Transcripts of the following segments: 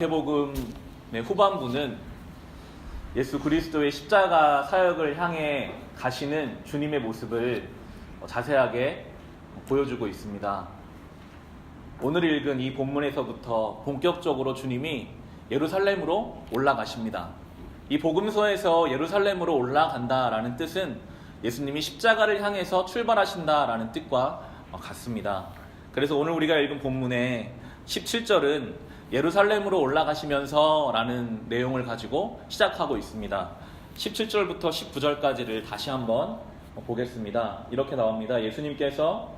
마태복음의 후반부는 예수 그리스도의 십자가 사역을 향해 가시는 주님의 모습을 자세하게 보여주고 있습니다. 오늘 읽은 이 본문에서부터 본격적으로 주님이 예루살렘으로 올라가십니다. 이 복음서에서 예루살렘으로 올라간다라는 뜻은 예수님이 십자가를 향해서 출발하신다라는 뜻과 같습니다. 그래서 오늘 우리가 읽은 본문의 17절은 예루살렘으로 올라가시면서 라는 내용을 가지고 시작하고 있습니다. 17절부터 19절까지를 다시 한번 보겠습니다. 이렇게 나옵니다. 예수님께서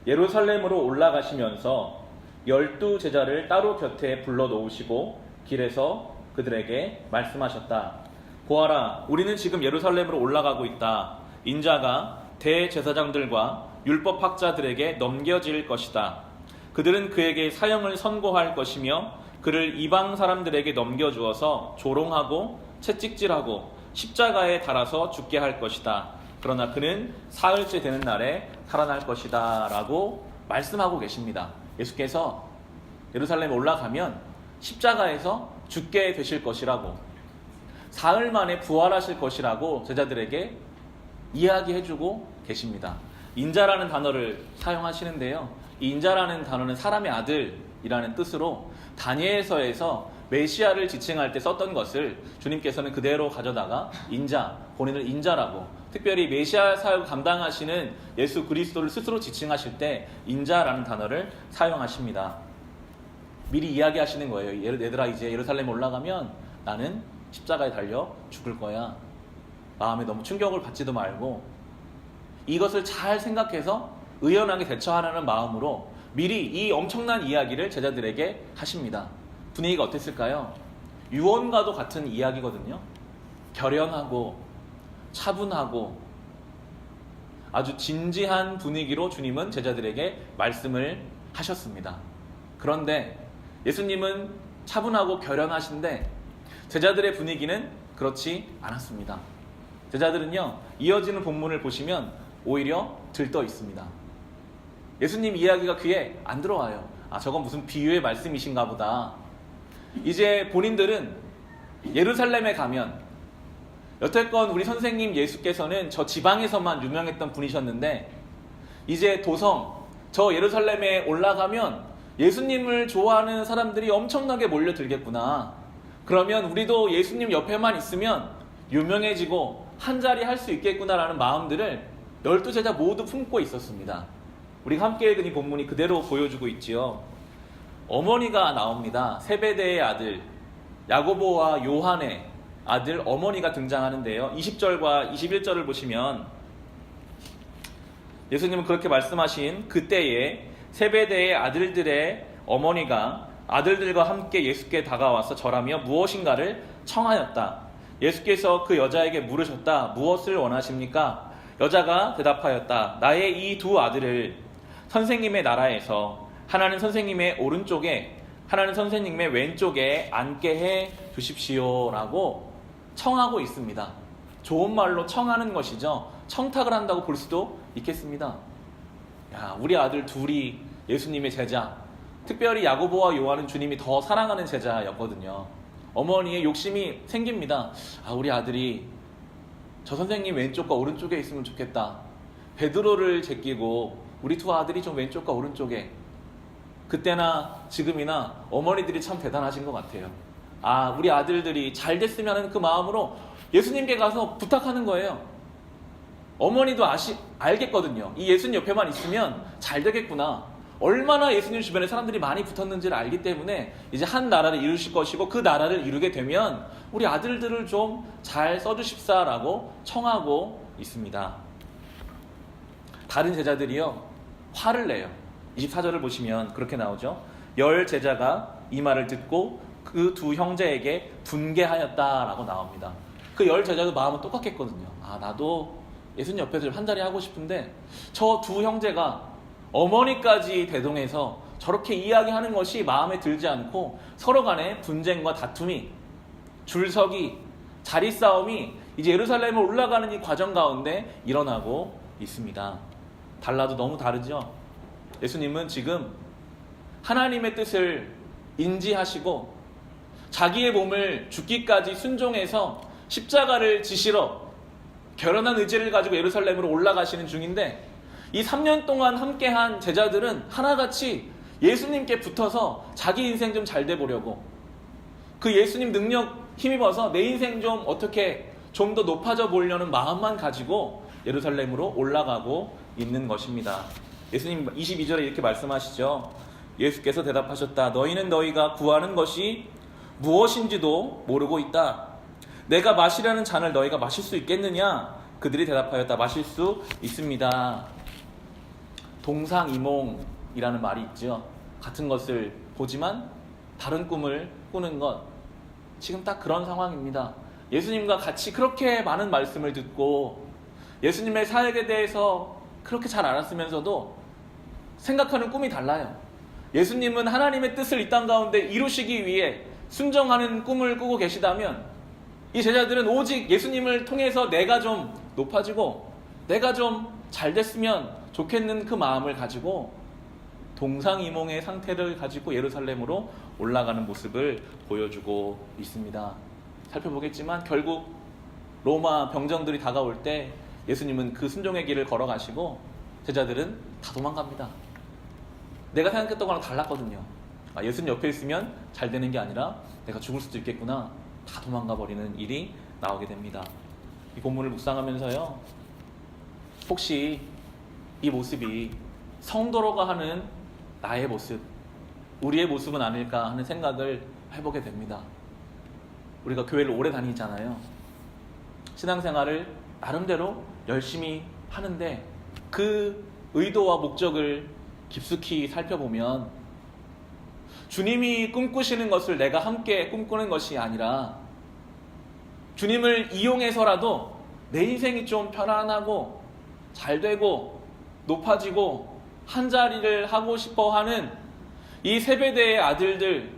예루살렘으로 올라가시면서 12 제자를 따로 곁에 불러놓으시고 길에서 그들에게 말씀하셨다. 보아라, 우리는 지금 예루살렘으로 올라가고 있다. 인자가 대제사장들과 율법학자들에게 넘겨질 것이다. 그들은 그에게 사형을 선고할 것이며 그를 이방 사람들에게 넘겨주어서 조롱하고 채찍질하고 십자가에 달아서 죽게 할 것이다. 그러나 그는 사흘째 되는 날에 살아날 것이다 라고 말씀하고 계십니다. 예수께서 예루살렘에 올라가면 십자가에서 죽게 되실 것이라고, 사흘 만에 부활하실 것이라고 제자들에게 이야기해주고 계십니다. 인자라는 단어를 사용하시는데요, 이 인자라는 단어는 사람의 아들이라는 뜻으로 다니엘서에서 메시아를 지칭할 때 썼던 것을 주님께서는 그대로 가져다가 인자, 본인을 인자라고, 특별히 메시아 사역을 감당하시는 예수 그리스도를 스스로 지칭하실 때 인자라는 단어를 사용하십니다. 미리 이야기하시는 거예요. 얘들아, 이제 예루살렘 올라가면 나는 십자가에 달려 죽을 거야. 마음에 너무 충격을 받지도 말고 이것을 잘 생각해서 의연하게 대처하라는 마음으로 미리 이 엄청난 이야기를 제자들에게 하십니다. 분위기가 어땠을까요? 유언과도 같은 이야기거든요. 결연하고 차분하고 아주 진지한 분위기로 주님은 제자들에게 말씀을 하셨습니다. 그런데 예수님은 차분하고 결연하신데 제자들의 분위기는 그렇지 않았습니다. 제자들은요, 이어지는 본문을 보시면 오히려 들떠 있습니다. 예수님 이야기가 귀에 안 들어와요. 저건 무슨 비유의 말씀이신가 보다. 이제 본인들은 예루살렘에 가면, 여태껏 우리 선생님 예수께서는 저 지방에서만 유명했던 분이셨는데 이제 도성, 저 예루살렘에 올라가면 예수님을 좋아하는 사람들이 엄청나게 몰려들겠구나. 그러면 우리도 예수님 옆에만 있으면 유명해지고 한자리 할 수 있겠구나라는 마음들을 12제자 모두 품고 있었습니다. 우리가 함께 읽은 이 본문이 그대로 보여주고 있지요. 어머니가 나옵니다. 세베대의 아들 야고보와 요한의 아들 어머니가 등장하는데요, 20절과 21절을 보시면 예수님은 그렇게 말씀하신 그때에 세베대의 아들들의 어머니가 아들들과 함께 예수께 다가와서 절하며 무엇인가를 청하였다. 예수께서 그 여자에게 물으셨다. 무엇을 원하십니까? 여자가 대답하였다. 나의 이 두 아들을 선생님의 나라에서 하나는 선생님의 오른쪽에 하나는 선생님의 왼쪽에 앉게 해 주십시오 라고 청하고 있습니다. 좋은 말로 청하는 것이죠. 청탁을 한다고 볼 수도 있겠습니다. 우리 아들 둘이 예수님의 제자, 특별히 야고보와 요한은 주님이 더 사랑하는 제자였거든요. 어머니의 욕심이 생깁니다. 우리 아들이 저 선생님 왼쪽과 오른쪽에 있으면 좋겠다. 베드로를 제끼고 우리 두 아들이 좀 왼쪽과 오른쪽에. 그때나 지금이나 어머니들이 참 대단하신 것 같아요. 우리 아들들이 잘 됐으면 하는 그 마음으로 예수님께 가서 부탁하는 거예요. 어머니도 알겠거든요. 이 예수님 옆에만 있으면 잘 되겠구나. 얼마나 예수님 주변에 사람들이 많이 붙었는지를 알기 때문에 이제 한 나라를 이루실 것이고 그 나라를 이루게 되면 우리 아들들을 좀 잘 써주십사라고 청하고 있습니다. 다른 제자들이요, 화를 내요. 24절을 보시면 그렇게 나오죠. 10 제자가 이 말을 듣고 그 두 형제에게 분개하였다라고 나옵니다. 그 10 제자도 마음은 똑같겠거든요. 나도 예수님 옆에서 좀 한자리 하고 싶은데 저 두 형제가 어머니까지 대동해서 저렇게 이야기하는 것이 마음에 들지 않고 서로 간에 분쟁과 다툼이, 줄서기, 자리 싸움이 이제 예루살렘을 올라가는 이 과정 가운데 일어나고 있습니다. 달라도 너무 다르죠. 예수님은 지금 하나님의 뜻을 인지하시고 자기의 몸을 죽기까지 순종해서 십자가를 지시러 결연한 의지를 가지고 예루살렘으로 올라가시는 중인데, 이 3년 동안 함께한 제자들은 하나같이 예수님께 붙어서 자기 인생 좀 잘 돼 보려고, 그 예수님 능력 힘입어서 내 인생 좀 어떻게 좀 더 높아져 보려는 마음만 가지고 예루살렘으로 올라가고 있는 것입니다. 예수님 22절에 이렇게 말씀하시죠. 예수께서 대답하셨다. 너희는 너희가 구하는 것이 무엇인지도 모르고 있다. 내가 마시려는 잔을 너희가 마실 수 있겠느냐? 그들이 대답하였다. 마실 수 있습니다. 동상이몽이라는 말이 있죠. 같은 것을 보지만 다른 꿈을 꾸는 것. 지금 딱 그런 상황입니다. 예수님과 같이 그렇게 많은 말씀을 듣고 예수님의 사역에 대해서 그렇게 잘 알았으면서도 생각하는 꿈이 달라요. 예수님은 하나님의 뜻을 이 땅 가운데 이루시기 위해 순종하는 꿈을 꾸고 계시다면, 이 제자들은 오직 예수님을 통해서 내가 좀 높아지고 내가 좀 잘 됐으면 좋겠는 그 마음을 가지고 동상이몽의 상태를 가지고 예루살렘으로 올라가는 모습을 보여주고 있습니다. 살펴보겠지만 결국 로마 병정들이 다가올 때 예수님은 그 순종의 길을 걸어가시고 제자들은 다 도망갑니다. 내가 생각했던 거랑 달랐거든요. 예수님 옆에 있으면 잘 되는 게 아니라 내가 죽을 수도 있겠구나. 다 도망가 버리는 일이 나오게 됩니다. 이 본문을 묵상하면서요, 혹시 이 모습이 성도로가 하는 나의 모습, 우리의 모습은 아닐까 하는 생각을 해보게 됩니다. 우리가 교회를 오래 다니잖아요. 신앙생활을 나름대로 열심히 하는데 그 의도와 목적을 깊숙이 살펴보면 주님이 꿈꾸시는 것을 내가 함께 꿈꾸는 것이 아니라 주님을 이용해서라도 내 인생이 좀 편안하고 잘 되고 높아지고 한자리를 하고 싶어 하는 이 세베대의 아들들,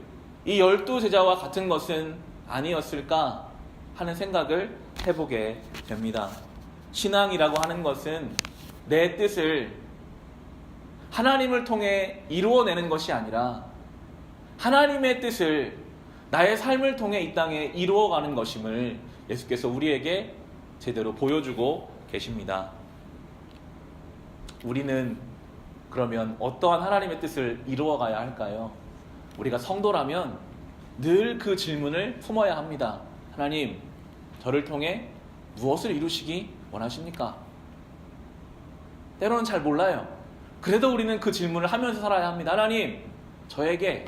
이 12제자와 같은 것은 아니었을까 하는 생각을 해보게 됩니다. 신앙이라고 하는 것은 내 뜻을 하나님을 통해 이루어내는 것이 아니라 하나님의 뜻을 나의 삶을 통해 이 땅에 이루어가는 것임을 예수께서 우리에게 제대로 보여주고 계십니다. 우리는 그러면 어떠한 하나님의 뜻을 이루어가야 할까요? 우리가 성도라면 늘 그 질문을 품어야 합니다. 하나님, 저를 통해 무엇을 이루시기 원하십니까? 때로는 잘 몰라요. 그래도 우리는 그 질문을 하면서 살아야 합니다. 하나님, 저에게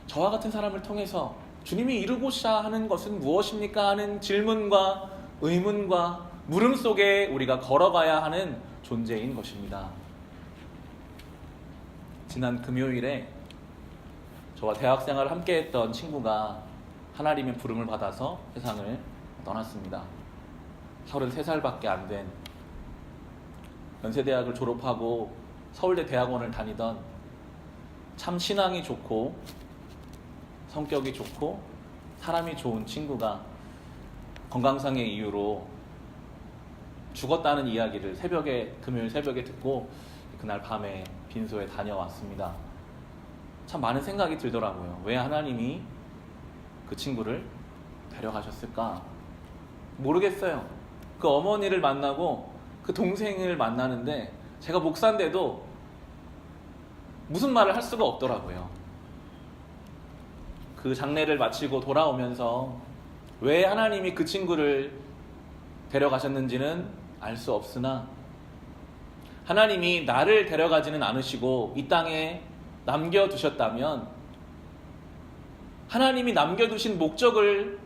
저와 같은 사람을 통해서 주님이 이루고자 하는 것은 무엇입니까? 하는 질문과 의문과 물음 속에 우리가 걸어가야 하는 존재인 것입니다. 지난 금요일에 저와 대학생활을 함께 했던 친구가 하나님의 부름을 받아서 세상을 떠났습니다. 33살밖에 안 된 연세대학을 졸업하고 서울대 대학원을 다니던 참 신앙이 좋고 성격이 좋고 사람이 좋은 친구가 건강상의 이유로 죽었다는 이야기를 금요일 새벽에 듣고 그날 밤에 빈소에 다녀왔습니다. 참 많은 생각이 들더라고요. 왜 하나님이 그 친구를 데려가셨을까? 모르겠어요. 그 어머니를 만나고 그 동생을 만나는데 제가 목사인데도 무슨 말을 할 수가 없더라고요. 그 장례를 마치고 돌아오면서 왜 하나님이 그 친구를 데려가셨는지는 알 수 없으나 하나님이 나를 데려가지는 않으시고 이 땅에 남겨두셨다면 하나님이 남겨두신 목적을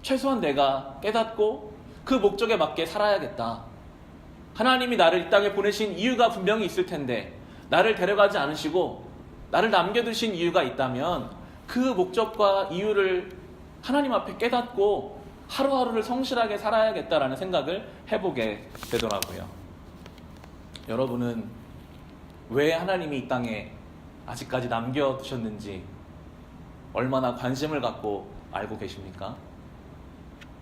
최소한 내가 깨닫고 그 목적에 맞게 살아야겠다. 하나님이 나를 이 땅에 보내신 이유가 분명히 있을 텐데 나를 데려가지 않으시고 나를 남겨두신 이유가 있다면 그 목적과 이유를 하나님 앞에 깨닫고 하루하루를 성실하게 살아야겠다라는 생각을 해보게 되더라고요. 여러분은 왜 하나님이 이 땅에 아직까지 남겨두셨는지 얼마나 관심을 갖고 알고 계십니까?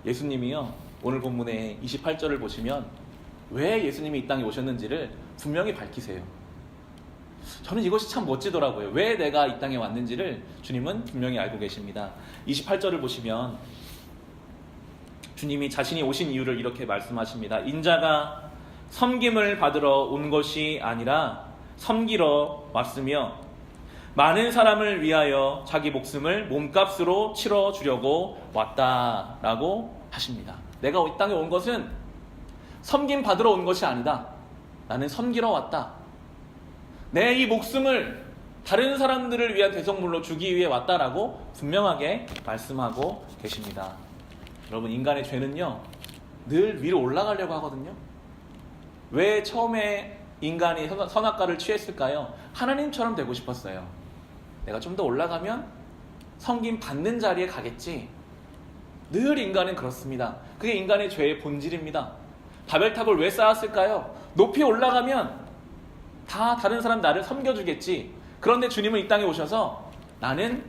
예수님이요, 오늘 본문의 28절을 보시면 왜 예수님이 이 땅에 오셨는지를 분명히 밝히세요. 저는 이것이 참 멋지더라고요. 왜 내가 이 땅에 왔는지를 주님은 분명히 알고 계십니다. 28절을 보시면 주님이 자신이 오신 이유를 이렇게 말씀하십니다. 인자가 섬김을 받으러 온 것이 아니라 섬기러 왔으며 많은 사람을 위하여 자기 목숨을 몸값으로 치러주려고 왔다라고 하십니다. 내가 이 땅에 온 것은 섬김 받으러 온 것이 아니다. 나는 섬기러 왔다. 내 이 목숨을 다른 사람들을 위한 대성물로 주기 위해 왔다라고 분명하게 말씀하고 계십니다. 여러분, 인간의 죄는요 늘 위로 올라가려고 하거든요. 왜 처음에 인간이 선악과를 취했을까요? 하나님처럼 되고 싶었어요. 내가 좀 더 올라가면 섬김 받는 자리에 가겠지. 늘 인간은 그렇습니다. 그게 인간의 죄의 본질입니다. 바벨탑을 왜 쌓았을까요? 높이 올라가면 다 다른 사람 나를 섬겨주겠지. 그런데 주님은 이 땅에 오셔서 나는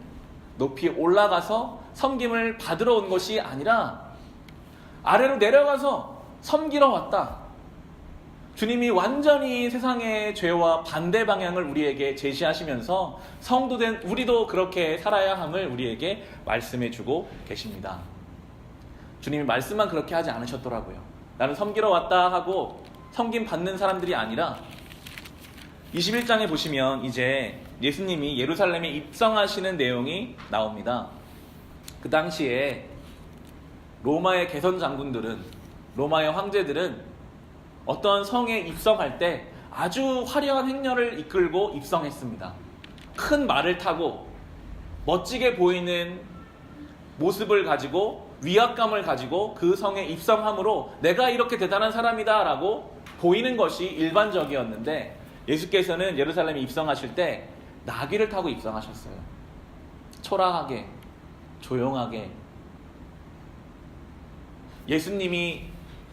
높이 올라가서 섬김을 받으러 온 것이 아니라 아래로 내려가서 섬기러 왔다. 주님이 완전히 세상의 죄와 반대 방향을 우리에게 제시하시면서 성도된 우리도 그렇게 살아야 함을 우리에게 말씀해주고 계십니다. 주님이 말씀만 그렇게 하지 않으셨더라고요. 나는 섬기러 왔다 하고 섬김 받는 사람들이 아니라 21장에 보시면 이제 예수님이 예루살렘에 입성하시는 내용이 나옵니다. 그 당시에 로마의 개선 장군들은, 로마의 황제들은 어떤 성에 입성할 때 아주 화려한 행렬을 이끌고 입성했습니다. 큰 말을 타고 멋지게 보이는 모습을 가지고 위압감을 가지고 그 성에 입성함으로 내가 이렇게 대단한 사람이다 라고 보이는 것이 일반적이었는데, 예수께서는 예루살렘에 입성하실 때 나귀를 타고 입성하셨어요. 초라하게, 조용하게. 예수님이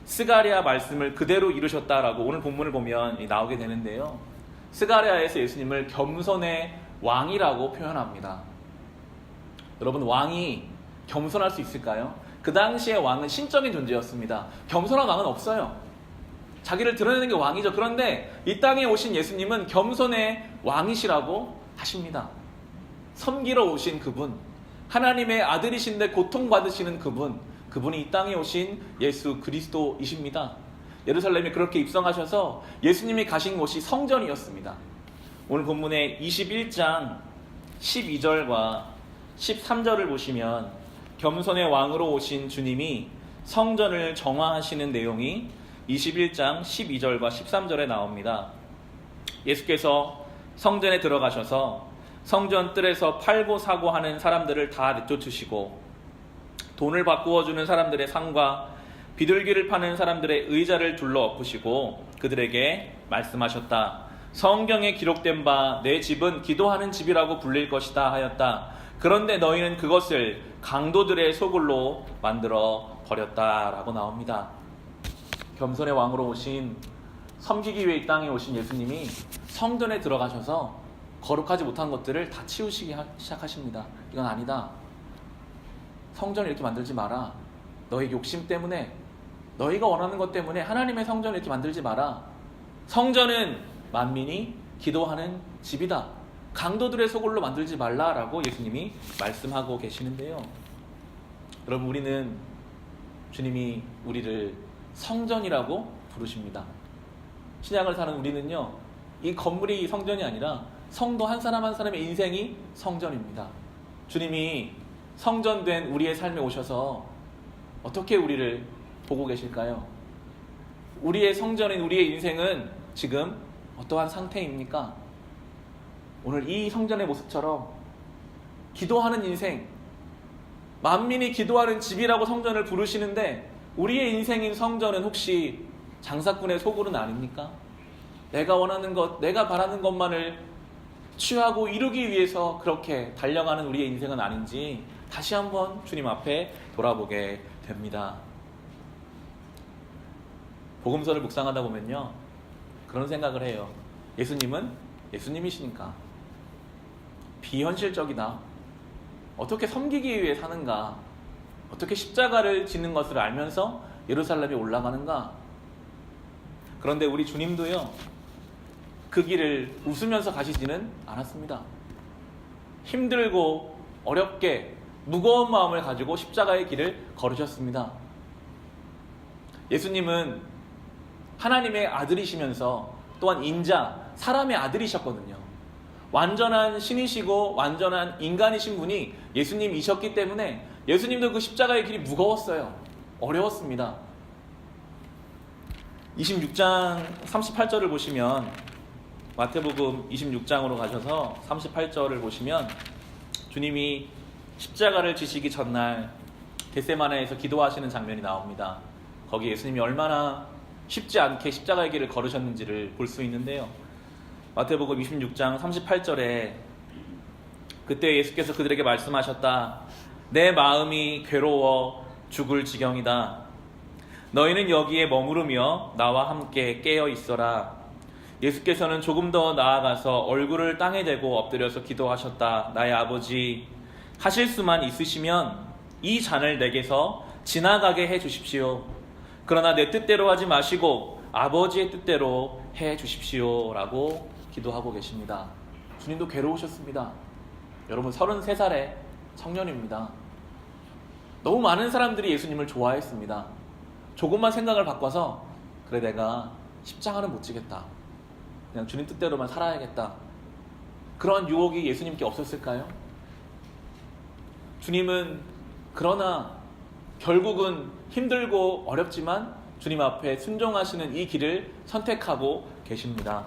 스가랴 말씀을 그대로 이루셨다라고 오늘 본문을 보면 나오게 되는데요. 스가랴에서 예수님을 겸손의 왕이라고 표현합니다. 여러분, 왕이 겸손할 수 있을까요? 그 당시에 왕은 신적인 존재였습니다. 겸손한 왕은 없어요. 자기를 드러내는 게 왕이죠. 그런데 이 땅에 오신 예수님은 겸손의 왕이시라고 하십니다. 섬기러 오신 그분, 하나님의 아들이신데 고통받으시는 그분이 이 땅에 오신 예수 그리스도이십니다. 예루살렘에 그렇게 입성하셔서 예수님이 가신 곳이 성전이었습니다. 오늘 본문의 21장 12절과 13절을 보시면 겸손의 왕으로 오신 주님이 성전을 정화하시는 내용이 21장 12절과 13절에 나옵니다. 예수께서 성전에 들어가셔서 성전 뜰에서 팔고 사고 하는 사람들을 다 내쫓으시고 돈을 바꾸어 주는 사람들의 상과 비둘기를 파는 사람들의 의자를 둘러 엎으시고 그들에게 말씀하셨다. 성경에 기록된 바 내 집은 기도하는 집이라고 불릴 것이다 하였다. 그런데 너희는 그것을 강도들의 소굴로 만들어 버렸다라고 나옵니다. 겸손의 왕으로 오신, 섬기기 위해 이 땅에 오신 예수님이 성전에 들어가셔서 거룩하지 못한 것들을 다 치우시기 시작하십니다. 이건 아니다. 성전을 이렇게 만들지 마라. 너희 욕심 때문에, 너희가 원하는 것 때문에 하나님의 성전을 이렇게 만들지 마라. 성전은 만민이 기도하는 집이다. 강도들의 소굴로 만들지 말라라고 예수님이 말씀하고 계시는데요. 여러분, 우리는 주님이 우리를 성전이라고 부르십니다. 신약을 사는 우리는요, 이 건물이 성전이 아니라 성도 한 사람 한 사람의 인생이 성전입니다. 주님이 성전된 우리의 삶에 오셔서 어떻게 우리를 보고 계실까요? 우리의 성전인 우리의 인생은 지금 어떠한 상태입니까? 오늘 이 성전의 모습처럼 기도하는 인생, 만민이 기도하는 집이라고 성전을 부르시는데 우리의 인생인 성전은 혹시 장사꾼의 소굴은 아닙니까? 내가 원하는 것, 내가 바라는 것만을 취하고 이루기 위해서 그렇게 달려가는 우리의 인생은 아닌지 다시 한번 주님 앞에 돌아보게 됩니다. 복음서를 묵상하다 보면요, 그런 생각을 해요. 예수님은 예수님이시니까 비현실적이다. 어떻게 섬기기 위해 사는가? 어떻게 십자가를 지는 것을 알면서 예루살렘에 올라가는가? 그런데 우리 주님도요, 그 길을 웃으면서 가시지는 않았습니다. 힘들고 어렵게 무거운 마음을 가지고 십자가의 길을 걸으셨습니다. 예수님은 하나님의 아들이시면서 또한 인자, 사람의 아들이셨거든요. 완전한 신이시고 완전한 인간이신 분이 예수님이셨기 때문에 예수님도 그 십자가의 길이 무거웠어요. 어려웠습니다. 26장 38절을 보시면, 마태복음 26장으로 가셔서 38절을 보시면 주님이 십자가를 지시기 전날 겟세마네에서 기도하시는 장면이 나옵니다. 거기 예수님이 얼마나 쉽지 않게 십자가의 길을 걸으셨는지를 볼 수 있는데요. 마태복음 26장 38절에 그때 예수께서 그들에게 말씀하셨다. 내 마음이 괴로워 죽을 지경이다. 너희는 여기에 머무르며 나와 함께 깨어 있어라. 예수께서는 조금 더 나아가서 얼굴을 땅에 대고 엎드려서 기도하셨다. 나의 아버지, 하실 수만 있으시면 이 잔을 내게서 지나가게 해 주십시오. 그러나 내 뜻대로 하지 마시고 아버지의 뜻대로 해 주십시오. 라고 기도하고 계십니다. 주님도 괴로우셨습니다. 여러분 33살의 청년입니다. 너무 많은 사람들이 예수님을 좋아했습니다. 조금만 생각을 바꿔서 그래 내가 십자가는 못 지겠다. 그냥 주님 뜻대로만 살아야겠다. 그런 유혹이 예수님께 없었을까요? 주님은 그러나 결국은 힘들고 어렵지만 주님 앞에 순종하시는 이 길을 선택하고 계십니다.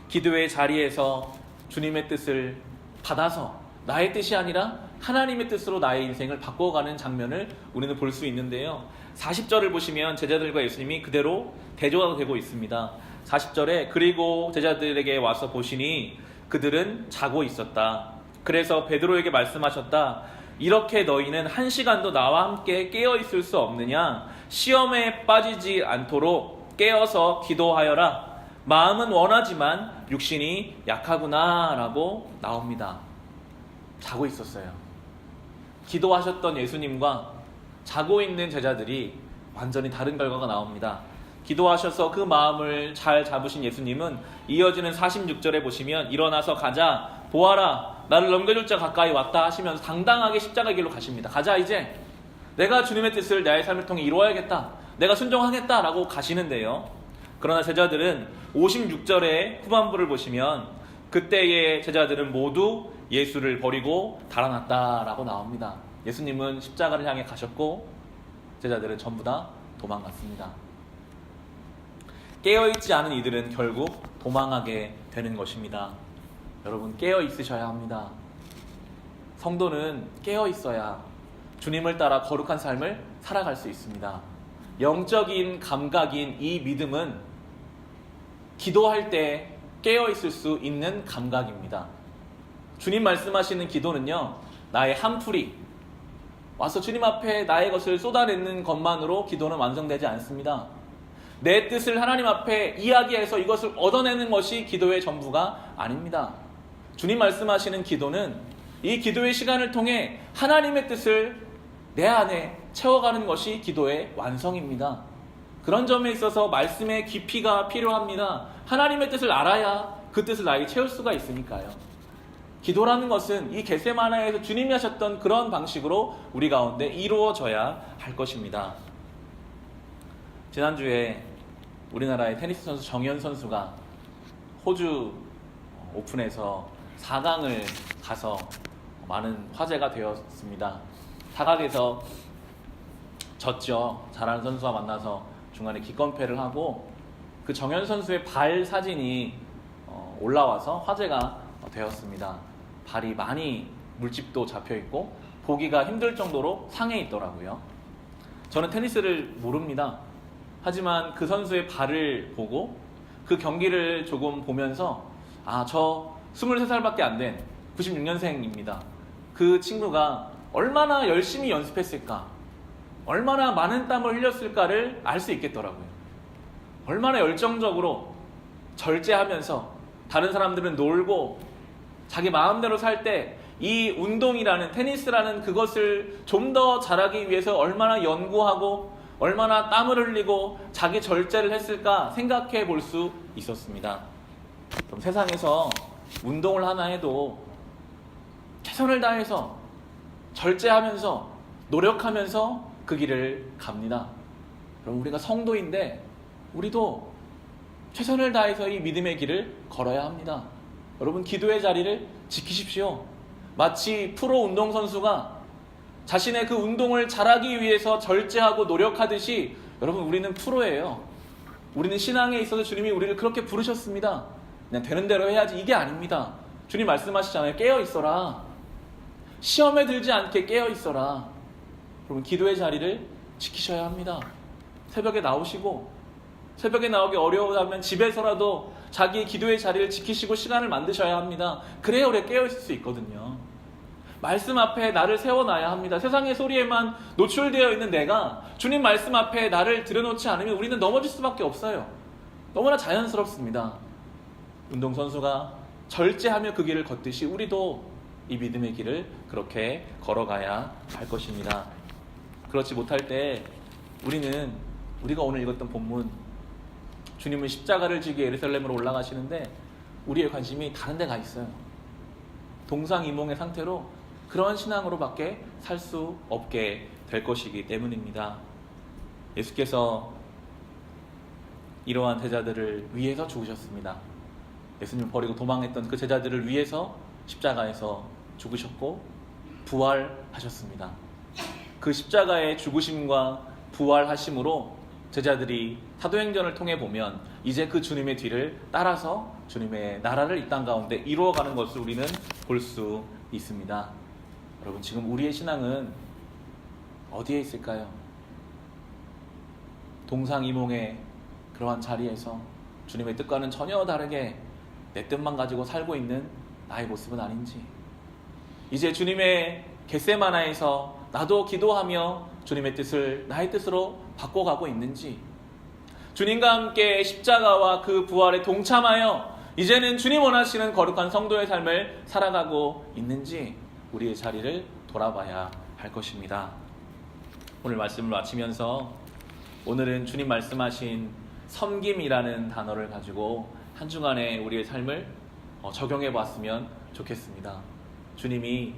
기도의 자리에서 주님의 뜻을 받아서 나의 뜻이 아니라 하나님의 뜻으로 나의 인생을 바꿔가는 장면을 우리는 볼 수 있는데요. 40절을 보시면 제자들과 예수님이 그대로 대조가 되고 있습니다. 40절에 그리고 제자들에게 와서 보시니 그들은 자고 있었다. 그래서 베드로에게 말씀하셨다. 이렇게 너희는 1시간도 나와 함께 깨어 있을 수 없느냐? 시험에 빠지지 않도록 깨어서 기도하여라. 마음은 원하지만 육신이 약하구나 라고 나옵니다. 자고 있었어요. 기도하셨던 예수님과 자고 있는 제자들이 완전히 다른 결과가 나옵니다. 기도하셔서 그 마음을 잘 잡으신 예수님은 이어지는 46절에 보시면 일어나서 가자, 보아라, 나를 넘겨줄 자 가까이 왔다 하시면서 당당하게 십자가 길로 가십니다. 가자, 이제 내가 주님의 뜻을 나의 삶을 통해 이루어야겠다, 내가 순종하겠다 라고 가시는데요. 그러나 제자들은 56절의 후반부를 보시면 그때의 제자들은 모두 예수를 버리고 달아났다 라고 나옵니다. 예수님은 십자가를 향해 가셨고 제자들은 전부 다 도망갔습니다. 깨어있지 않은 이들은 결국 도망하게 되는 것입니다. 여러분, 깨어있으셔야 합니다. 성도는 깨어있어야 주님을 따라 거룩한 삶을 살아갈 수 있습니다. 영적인 감각인 이 믿음은 기도할 때 깨어있을 수 있는 감각입니다. 주님 말씀하시는 기도는요, 나의 한풀이 와서 주님 앞에 나의 것을 쏟아내는 것만으로 기도는 완성되지 않습니다. 내 뜻을 하나님 앞에 이야기해서 이것을 얻어내는 것이 기도의 전부가 아닙니다. 주님 말씀하시는 기도는 이 기도의 시간을 통해 하나님의 뜻을 내 안에 채워가는 것이 기도의 완성입니다. 그런 점에 있어서 말씀의 깊이가 필요합니다. 하나님의 뜻을 알아야 그 뜻을 나에게 채울 수가 있으니까요. 기도라는 것은 이 겟세마네에서 주님이 하셨던 그런 방식으로 우리 가운데 이루어져야 할 것입니다. 지난주에 우리나라의 테니스 선수 정현 선수가 호주 오픈에서 4강을 가서 많은 화제가 되었습니다. 사강에서 졌죠. 잘하는 선수와 만나서 중간에 기권패를 하고 그 정현 선수의 발 사진이 올라와서 화제가 되었습니다. 발이 많이 물집도 잡혀있고 보기가 힘들 정도로 상해 있더라고요. 저는 테니스를 모릅니다. 하지만 그 선수의 발을 보고 그 경기를 조금 보면서 저 23살밖에 안 된 96년생입니다. 그 친구가 얼마나 열심히 연습했을까, 얼마나 많은 땀을 흘렸을까를 알 수 있겠더라고요. 얼마나 열정적으로 절제하면서 다른 사람들은 놀고 자기 마음대로 살 때 이 운동이라는 테니스라는 그것을 좀 더 잘하기 위해서 얼마나 연구하고 얼마나 땀을 흘리고 자기 절제를 했을까 생각해 볼 수 있었습니다. 그럼 세상에서 운동을 하나 해도 최선을 다해서 절제하면서 노력하면서 그 길을 갑니다. 그럼 우리가 성도인데 우리도 최선을 다해서 이 믿음의 길을 걸어야 합니다. 여러분, 기도의 자리를 지키십시오. 마치 프로 운동선수가 자신의 그 운동을 잘하기 위해서 절제하고 노력하듯이 여러분, 우리는 프로예요. 우리는 신앙에 있어서 주님이 우리를 그렇게 부르셨습니다. 그냥 되는 대로 해야지, 이게 아닙니다. 주님 말씀하시잖아요. 깨어 있어라. 시험에 들지 않게 깨어 있어라. 여러분, 기도의 자리를 지키셔야 합니다. 새벽에 나오시고, 새벽에 나오기 어려우다면 집에서라도 자기 기도의 자리를 지키시고 시간을 만드셔야 합니다. 그래야 우리가 깨어있을 수 있거든요. 말씀 앞에 나를 세워놔야 합니다. 세상의 소리에만 노출되어 있는 내가 주님 말씀 앞에 나를 들여놓지 않으면 우리는 넘어질 수밖에 없어요. 너무나 자연스럽습니다. 운동선수가 절제하며 그 길을 걷듯이 우리도 이 믿음의 길을 그렇게 걸어가야 할 것입니다. 그렇지 못할 때 우리가 오늘 읽었던 본문, 주님은 십자가를 지기 예루살렘으로 올라가시는데 우리의 관심이 다른 데 가 있어요. 동상이몽의 상태로 그런 신앙으로밖에 살 수 없게 될 것이기 때문입니다. 예수께서 이러한 제자들을 위해서 죽으셨습니다. 예수님 버리고 도망했던 그 제자들을 위해서 십자가에서 죽으셨고 부활하셨습니다. 그 십자가의 죽으심과 부활하심으로 제자들이 사도행전을 통해 보면 이제 그 주님의 뒤를 따라서 주님의 나라를 이 땅 가운데 이루어가는 것을 우리는 볼 수 있습니다. 여러분, 지금 우리의 신앙은 어디에 있을까요? 동상이몽의 그러한 자리에서 주님의 뜻과는 전혀 다르게 내 뜻만 가지고 살고 있는 나의 모습은 아닌지, 이제 주님의 겟세마나에서 나도 기도하며 주님의 뜻을 나의 뜻으로 바꿔가고 있는지, 주님과 함께 십자가와 그 부활에 동참하여 이제는 주님 원하시는 거룩한 성도의 삶을 살아가고 있는지 우리의 자리를 돌아봐야 할 것입니다. 오늘 말씀을 마치면서 오늘은 주님 말씀하신 섬김이라는 단어를 가지고 한 주간의 우리의 삶을 적용해 봤으면 좋겠습니다. 주님이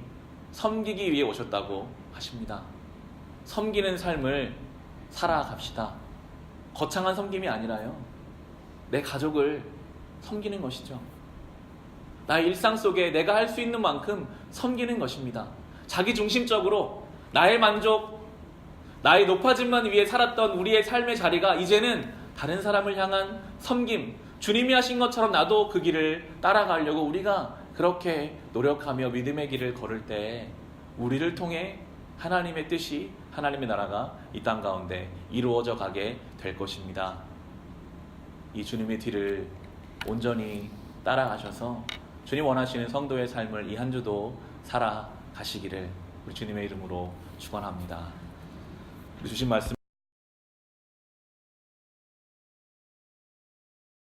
섬기기 위해 오셨다고 하십니다. 섬기는 삶을 살아갑시다. 거창한 섬김이 아니라요, 내 가족을 섬기는 것이죠. 나의 일상 속에 내가 할 수 있는 만큼 섬기는 것입니다. 자기중심적으로 나의 만족, 나의 높아짐만 위해 살았던 우리의 삶의 자리가 이제는 다른 사람을 향한 섬김, 주님이 하신 것처럼 나도 그 길을 따라가려고 우리가 그렇게 노력하며 믿음의 길을 걸을 때 우리를 통해 하나님의 뜻이, 하나님의 나라가 이 땅 가운데 이루어져 가게 될 것입니다. 이 주님의 뒤를 온전히 따라가셔서 주님 원하시는 성도의 삶을 이 한 주도 살아가시기를 우리 주님의 이름으로 축원합니다. 우리 주신 말씀